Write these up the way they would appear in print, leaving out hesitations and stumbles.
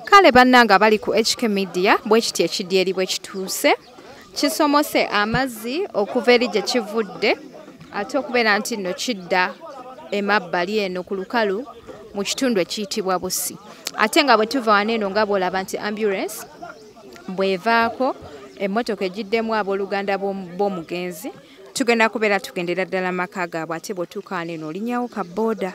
Kale bannanga bali ku HK Media bwekiti ekidyeri bwe kituuse kisomose amazzi okuva eri gye kivudde ate okubeera nti nno kidda emabbali eno ku lukalu mu kitundu ekiyitibwa Busi. Ate nga bwe tuva wano eno nga bw'olaba nti ambulance bw'evaako emmotoka egiddemu abooluganda b'omugenzi tugenda kubeera tugendera ddala maka gaabwe ate bw'otuuka wano eno olinnyawo ka booda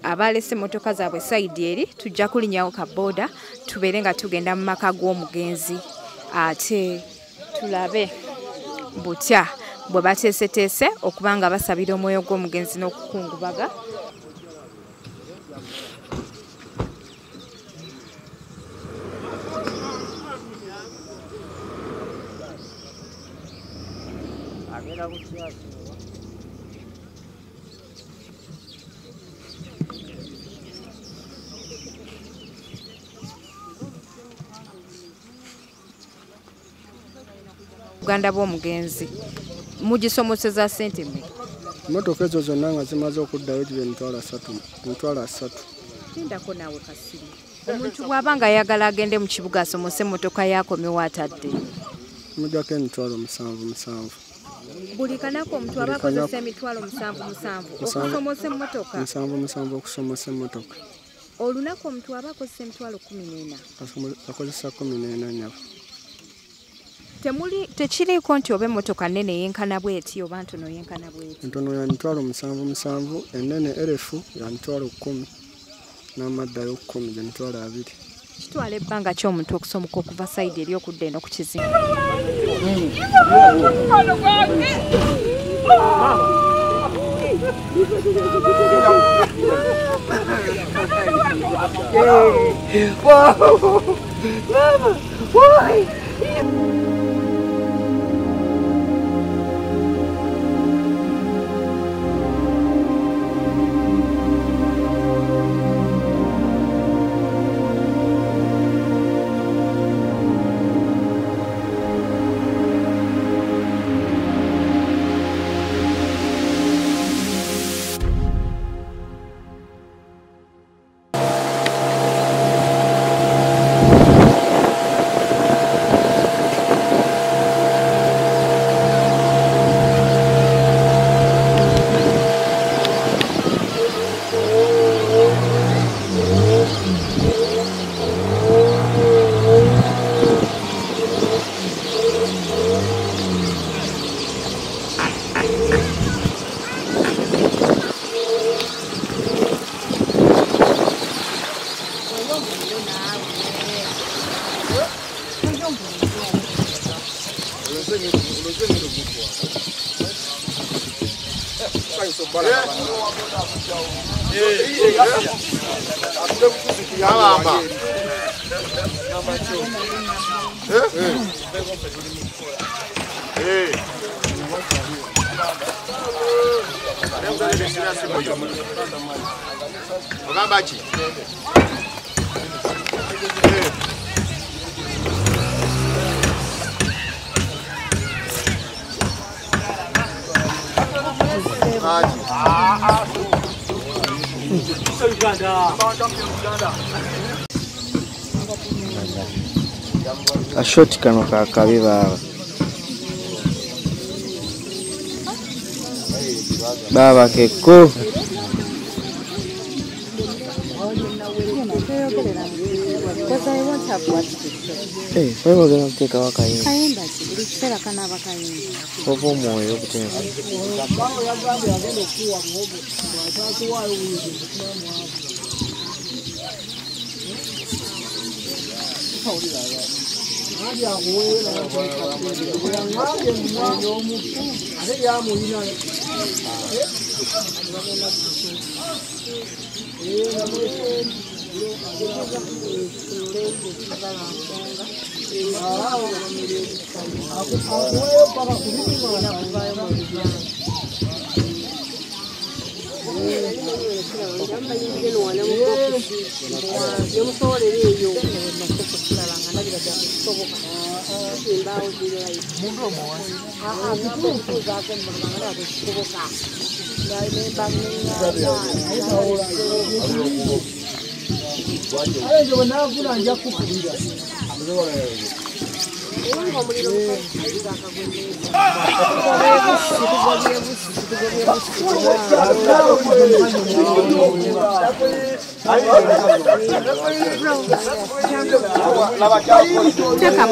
abalese emmotoka zaabwe sayidi eri tujja kulinnyawo ka booda tubeere nga tugenda mu maka g'omugenzi ate tulabe butya bwe bateeseteese okuba nga basabira omwoyo gw'omugenzi n'okukungubaga. Uganda bw'omugenzi mugisomoseza ssente mmeka? Emmotoka ezo zonna nga zimaze okuddayo gibe emitwalo asatu. Tindako naawe kasiri. Omuntu bw'aba nga ayagala agende mu kibuga asomose emmotoka yakomyewo atadde. Mujjako emitwalo 7. Buli kanako omuntu aba akozesa emitwalo 7 okusomosa emmotoka. 7 okusomosa emmotoka. Olunaku omuntu aba akozesa emitwalo 14. Akozesa 14. Tekiriiko nti oba emmotoka nnene yenkana bw'eti oba ntono yenkana bw'eti. Entono ya mitwalo 7, ennene erefu ya mitwalo 10 n'amaddayo 10 gye mitwalo 2. Kitwala ebbanga ki omuntu okusomoka okuva sayidi eri okudda eno ku Kizinga? Ashoti kano kakabi baba keko wewe gana kuteka wakayimba kayimba buli kiseera kanaba kayimba oba omwoyo okuteeka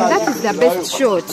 That is the best shot.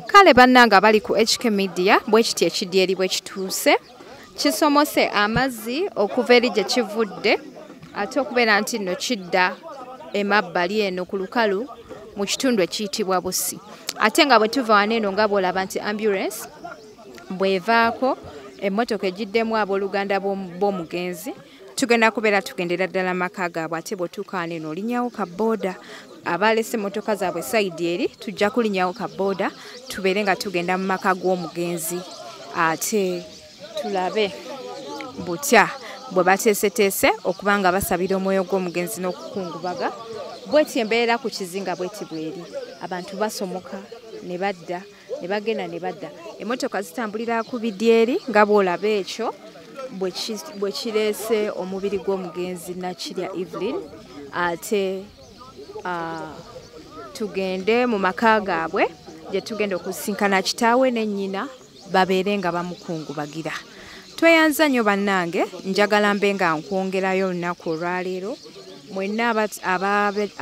Kale bannanga bali ku HK Media bwekiti ekidyeri bwe kituuse kisomose amazzi okuva eri gye kivudde ate okubeera nti nno kidda emabbali eno ku lukalu mu kitundu ekiyitibwa Bussi ate nga bwe tuva wano eno nga bw'olaba nti ambulance bw'evaako emmotoka egiddemu abooluganda b'omugenzi tugenda kubeera tugendera ddala maka gaabwe ate bw'otuuka wano eno olinyawo ka booda abalese emmotoka zaabwe sayidi eri tujja kulinyawo ka booda tubeere nga tugenda mu maka g'omugenzi ate tulabe butya bwe bateeseteese okuba nga basabira omwoyo gw'omugenzi n'okukungubaga bweti embeera ku kizinga bweti bweri abantu basomoka ne badda ne bagenda ne badda emmotoka zitambulira ku bidyeri nga bw'olaba ekyo bwe kireese omubiri gw'omugenzi Nakirya Evelyn ate tugende mu maka gaabwe gye tugenda okusinkana kitaawe ne nnyina babeere nga bamukungubagira. Tweyanza nnyo bannange, njagala mbe nga nkwongerayo olunaku olwaleero mwenna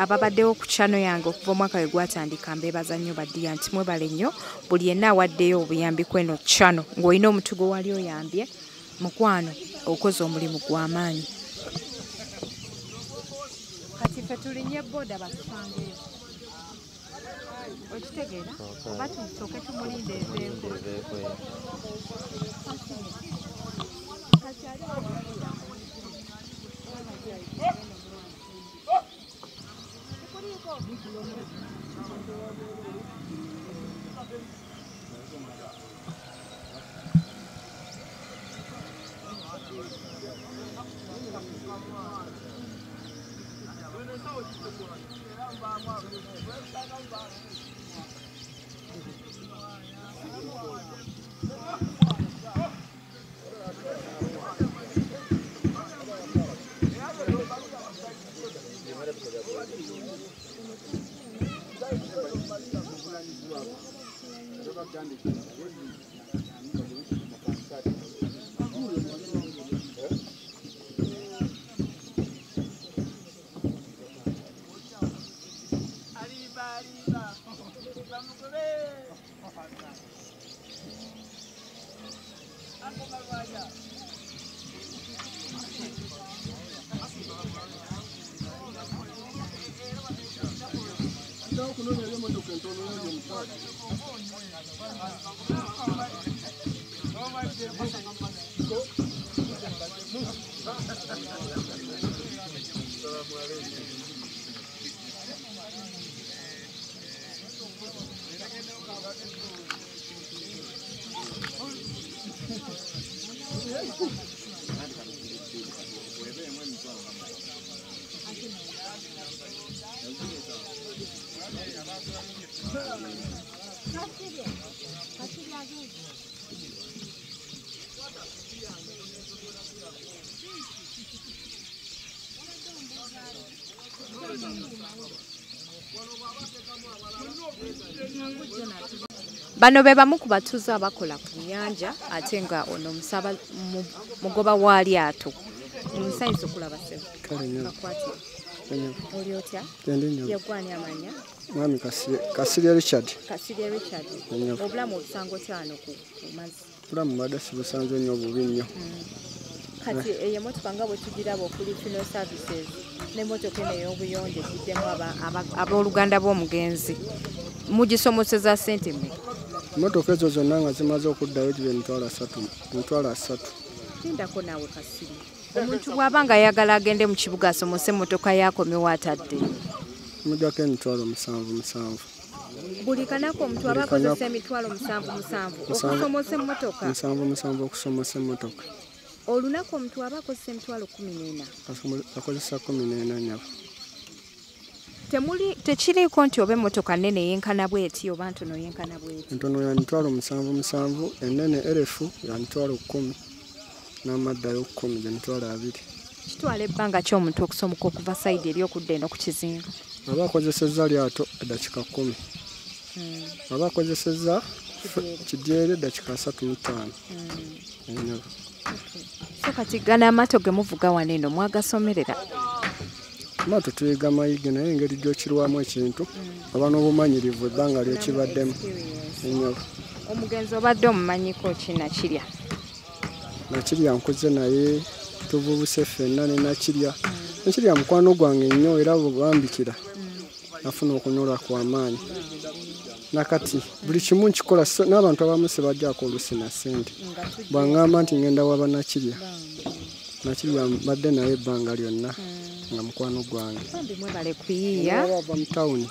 ababaddewo ku chano yange okuva omwaka we gwatandika mbeebaza nnyo baddiya nti mwebale nnyo buli yenna awaddeyo obuyambi kweno chano ng'olina omutugo wali oyambye mukwano okoze omulimu gw'amaanyi. Kati ffe tulinye boda batusangeyo okitegeera oba tusooke tumulinde eveeko. Bano be bamu ku batuuze abakola ku nnyanja ate nga ono musaba mugoba wa lyato. Musanyusa okulaba ssebo. Kale nnyo. Bakwatire. Nnyo. Oli otya? Gyendi nnyo. Yaggwani amanya? Mwami Kasirye Richard. Kasirye Richard. Nnyo. Obulamu obusanga otya wano ku mazzi? Obulamu mbadde sibusanze nnyo bubi nnyo. Kati eyo emmotoka nga bwe tugiraba okuli funeral services n'emmotoka eno ey'obuyonjo eziddemu abooluganda bw'omugenzi mugisomoseza ssente mmeka? Emmotoka ezo zonna nga zimaze okuddayo gibe emitwalo asatu. Lindako naawe Kasirye. Omuntu bw'aba nga ayagala agende mu kibuga asomose emmotoka yakomewo atadde. Mujjako emitwalo 7. Buli kanako omuntu aba akozesa emitwalo 7 okusomosa emmotoka. 7 okusomosa emmotoka. Olunaku omuntu aba akozesa emitwalo 14. Akozesa 14 nyabo. Tekiriiko nti oba emmotoka nnene yenkana bw'eti oba ntono yenkana bw'eti? Entono ya mitwalo 7, ennene erefu ya mitwalo 10 n'amaddayo 10 gye mitwalo 2. Kitwala ebbanga ki omuntu okusomoka okuva sayidi eri okudda eno ku Kizinga? Aba akozesezza lyato eddakiika 10. Aba akozesezza kidyeri eddakiika 35. So kati gana amaato ge muvuga wano eno mwagasomerera? Amaato tuyiga mayige naye engeri gy'okirwamu ekintu oba n'obumanyirivu ebbanga ly'ekibaddemu. Omugenzi obadde omumanyiko ki Nakirya? Nakirya nkuze naye tuvubuse ffenna ne Nakirya. Nakirya mukwano gwange nnyo era bwebambikira afuna okunyolwa kw'amaanyi. Nakati buli kimu nkikola n'abantu abamu sebajjaako olusi na ssente. Bw'aŋŋamba nti ngenda waba Nakirya. Nakirya mbadde naye ebbanga lyonna nga mukwano gwange. Mwebale kuyiiya. Bava mu tawuni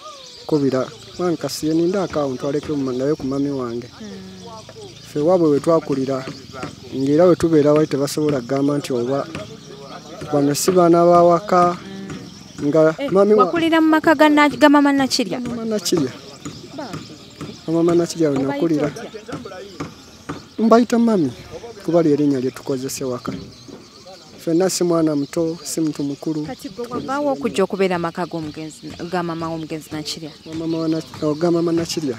kubira mwami Kasirye ninda akawunti aleke naye ku mami wange. Ffe waabwe we twakulira ng'era we tubeera wali tebasobola kugamba nti oba bano si baana b'awaka nga mami wakulira mu maka ga Maama Nakirya? Maama Nakirya we nakulira. Mbayita mami kuba ly'erinnya lye tukozese waka. Ffenna si mwana muto si muntu mukulu. Kati gwe wavaawo okujja okubeera amaka ga maama w'omugenzi Nakirya? Ga Maama Nakirya.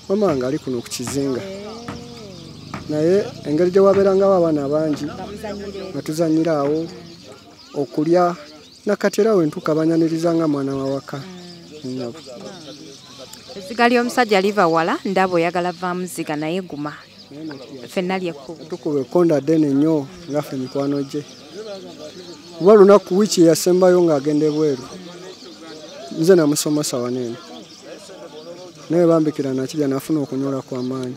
Maama wange ali kuno ku Kizinga. Naye engeri gye wabeerangawo abaana bangi nga tuzannyira awo okulya nakati era we ntuuka banyaniriza nga mwana wawaka. Ezziga ly'omusajja liva wala ndaba oyagala vaamu ziga naye guma. Ffenna lyekkubo. Tukuba ekkonda ddene nnyo nga ffe mikwano gye. Kuba lunaku wiiki yasembayo ng'agenda ebweru. Nze namusomosa wano eno. Naye bambikira Nakirya n'afuna okunyolwa kw'amaanyi.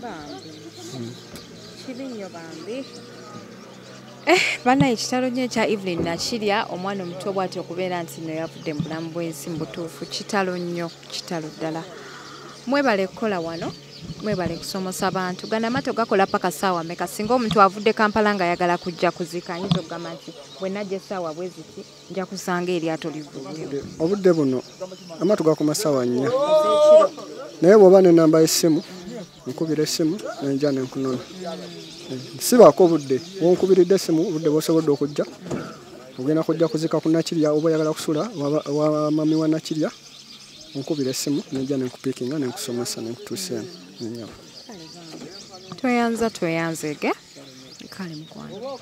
Bana ekitalo nnyo ekya Evelyn Nakirya omwana omuto bw'atyo okubeera nti no yavudde mu bulamu bw'ensi mu butuufu kitalo nnyo, kitalo ddala. Mwebale kukola wano, mwebale kusomosa bantu. Gana amaato gakola paka ssaawa mmeka? Singa omuntu avudde Kampala ng'ayagala kujja kuzika ayinza okugamba nti bwe najja essaawa bwe ziti nja kusanga eryato livudde. Obudde buno amaato gakoma ssaawa 4. Naye bw'oba n'ennamba y'essimu nkubira essimu nenja nenkunona. Sibaako obudde bw'onkubiridde essimu obudde bw'osobodde okujja ogenda kujja kuzika ku Nakirya oba oyagala kusula wa mami wa Nakirya onkubira essimu nenja nenkupiikinga nenkusomesa nenkutuusa eno. Tweyanzege kale mukwano.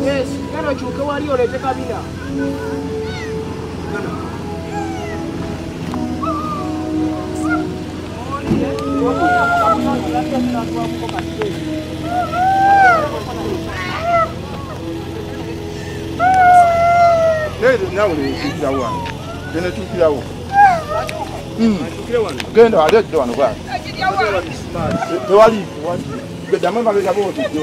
Yes, kana chuka wali olete kabila. Now we see that one. Then I took that one. Then I let one. The wali, the Dama is about to do.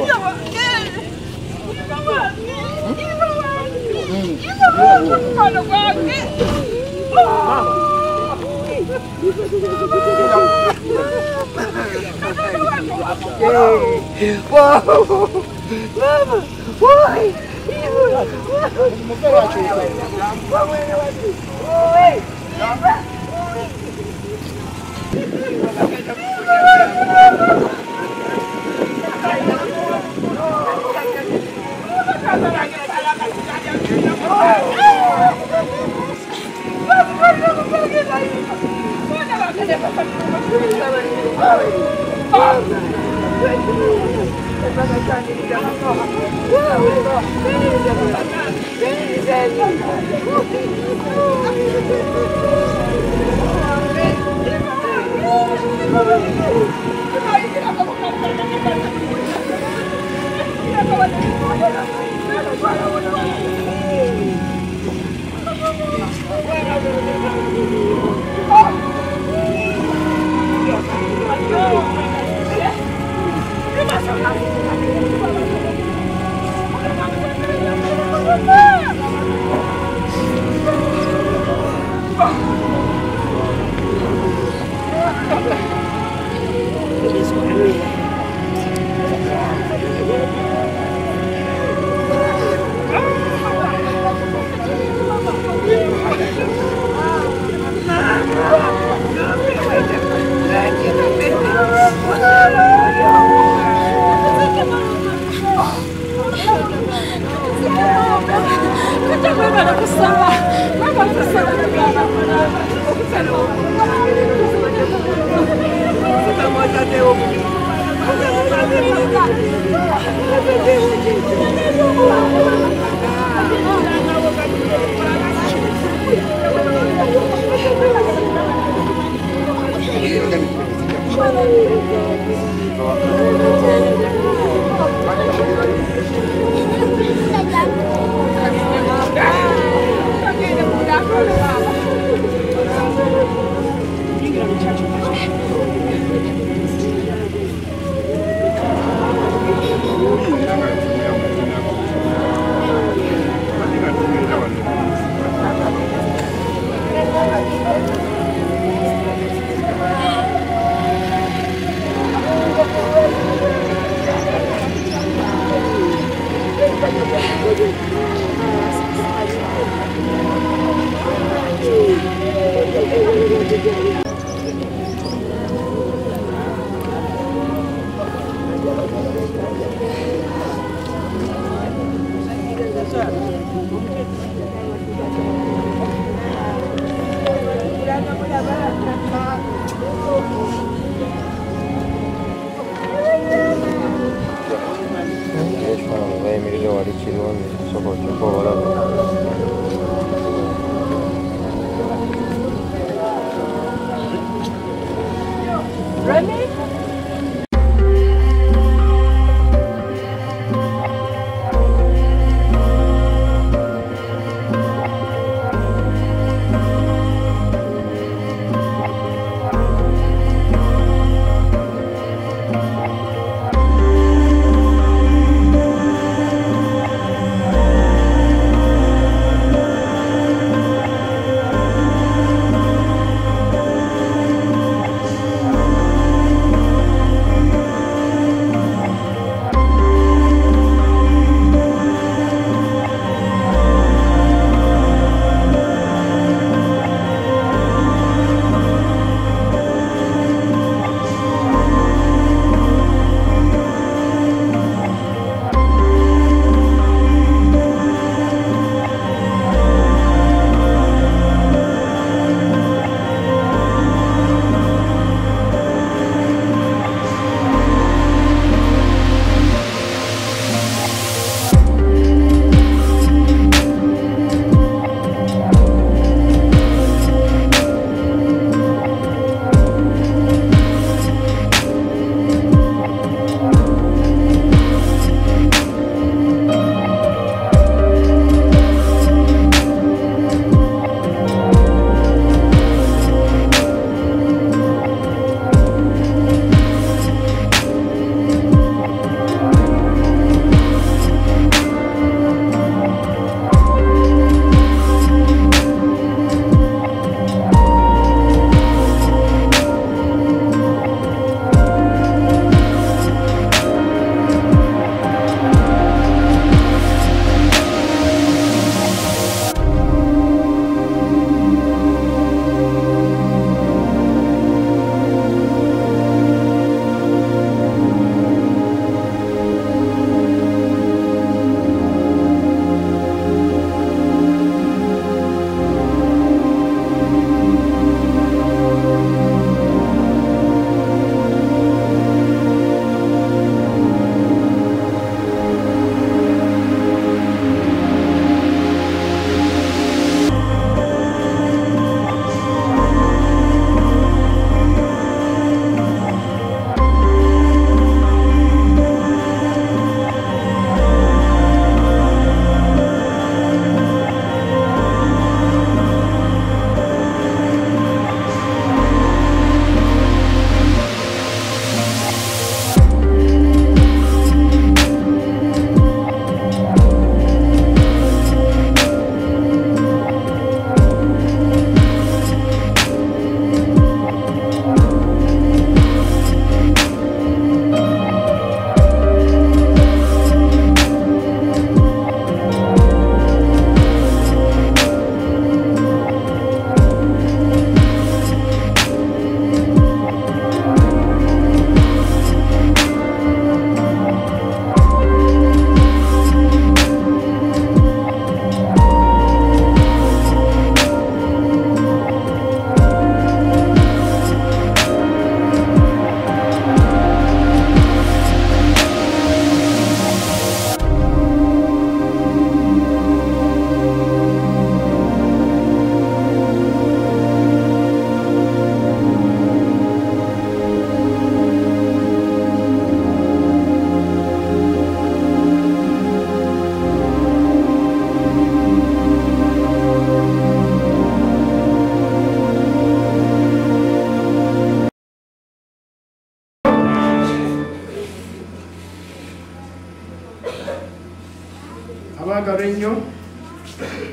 mwagalo ennyo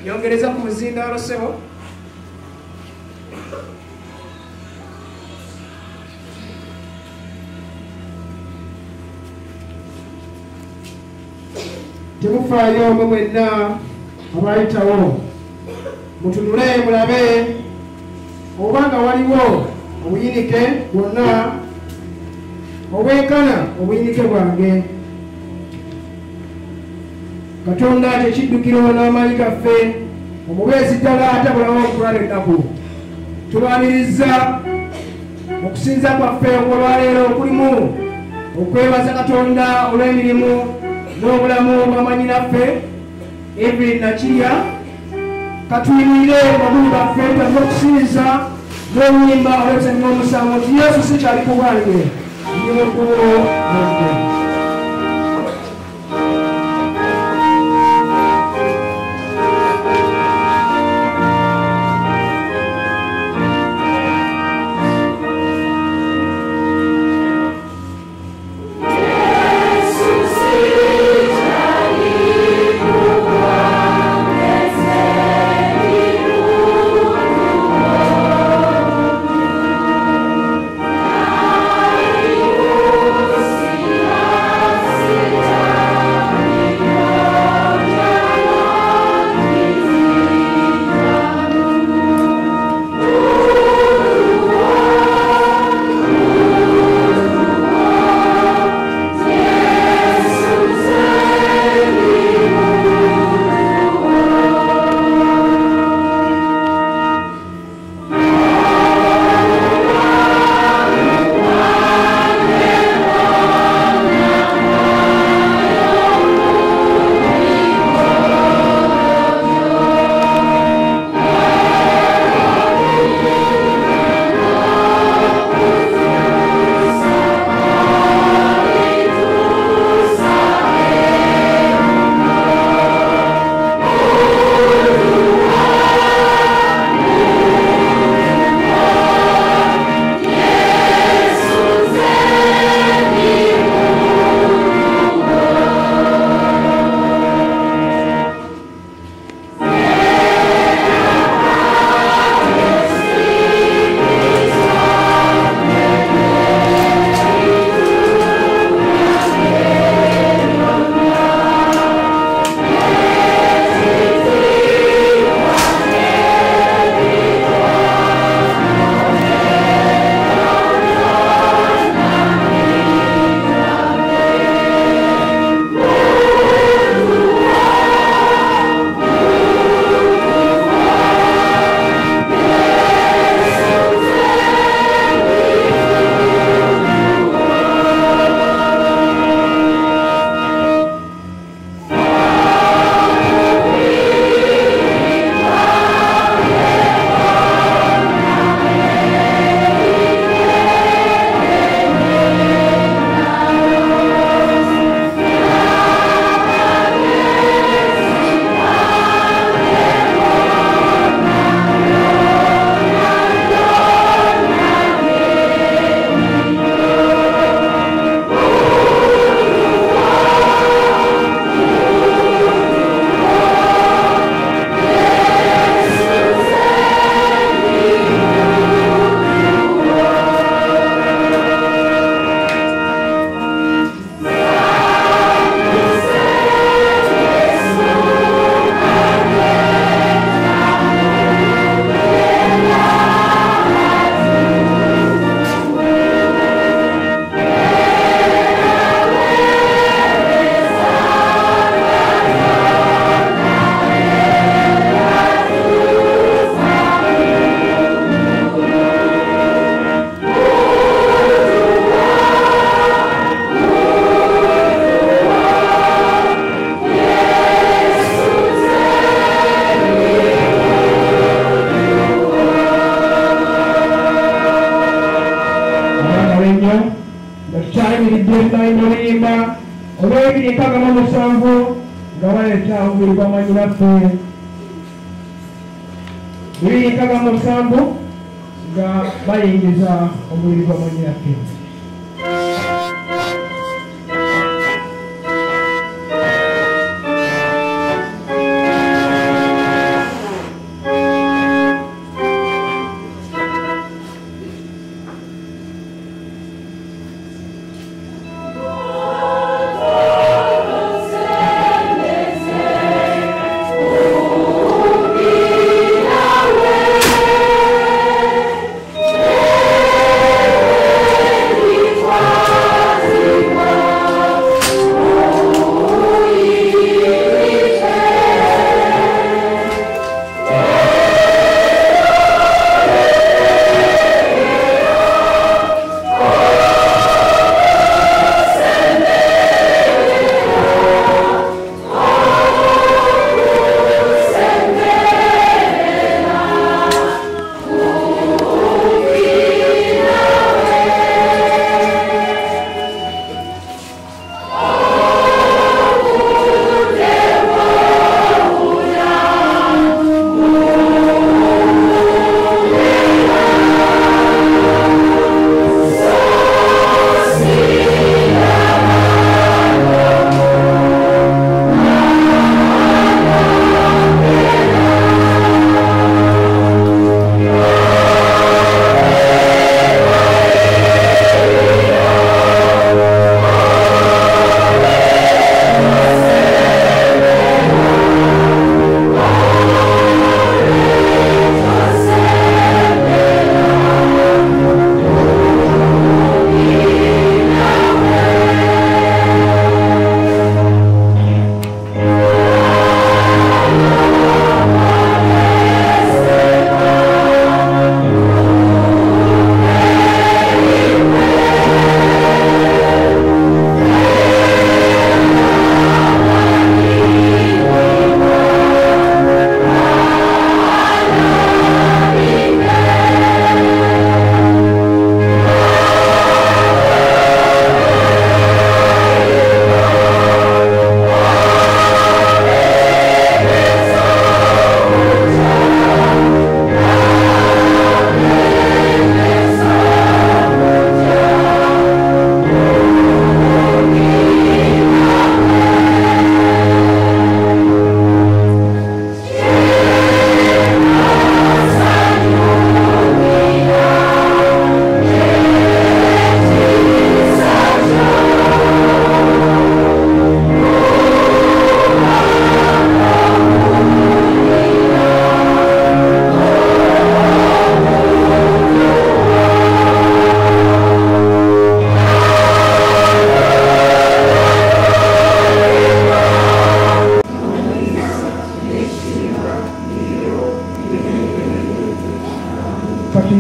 yongereza ku muzindaalo ssebo temufaayo omwe mwenna abayitawo mutunule mulabe obanga waliwo obuyinike bwonna obwenkana obuyinike bwange Katonda kyekiddukiro n'amaanyi gaffe omubeezi ddala atabulawo okulwala ennaku tulwaniriza okusinza kwaffe okwolwaleero okulimu okwebaza Katonda olw'emirimu n'obulamu bw'amanyinaffe Evelyn Nakirya katuyimire magulu gaffe tava okusinza n'oluyimba olw'ebisanyi n'omusango nti Yesu si kyali ku bwange nyokubo nonge olw'ebiri nkaaga mu musanvu nga baleeta omubiri gw'amanyinaffe bibiri nkaaga mu musanvu nga bayingiza omubiri gw'amanyinaffe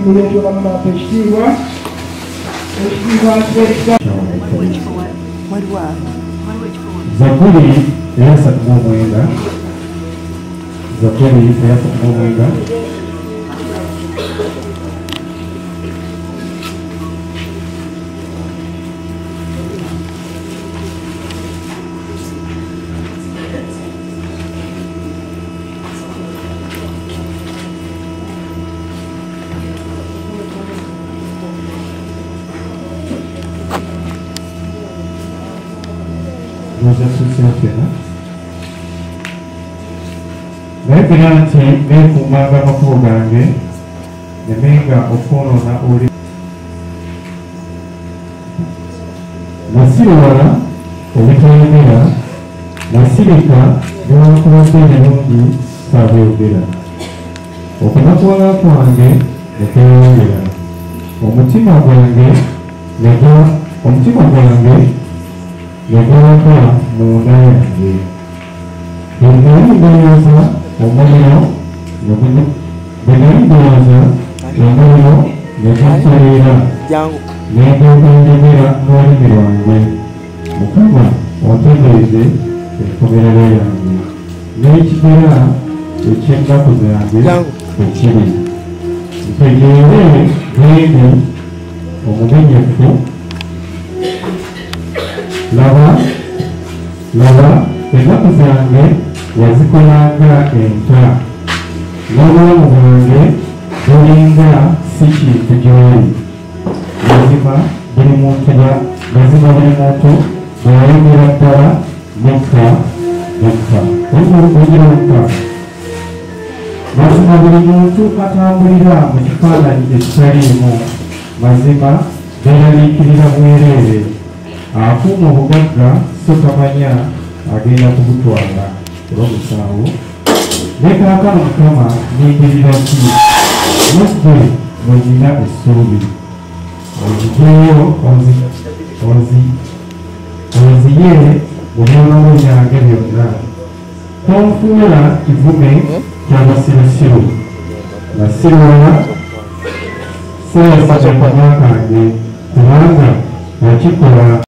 muleetera mumapa ekitiibwa Zaburi eyasatu mu omwenda. Zaburi eyasatu mu omwenda. Naye nti neekuumanga amakubo gange nemenga okwonoona oli nasiruwala obutayogera nasirika newankubadde ebirungi saabyogera okunakuwala kwange nekeeyongera omutima gwange negwaka munda yange bwenayindowooza omuliro negukaleera negwekwenjogera n'olulimi lwange Mukama ontegeeze enkomerero yange n'ekigera eky'ennaku zange ekiri ntegeere gendi omumenyefu laba ennaku zange yazikolanga enta n'obulamu bwange bulinga si kintu gy'oli mazima buli muntu bw'ayogera ddala mukka ogira mukka mazima buli muntu atambulira mu kifaananyi ekitaliimu mazima beeraliikirira bwereere akuuma obugagga so tamanya agenda kubutwala olw'omusaawo ne kaakano Mukama ningirira ki mugwe mwenyina essuubi ozigeyo oziye mu byonono byange byonna tonfuula kivume ky'abasirusiru nasiruwala seeyasaka akamwa kange kubanga nakikola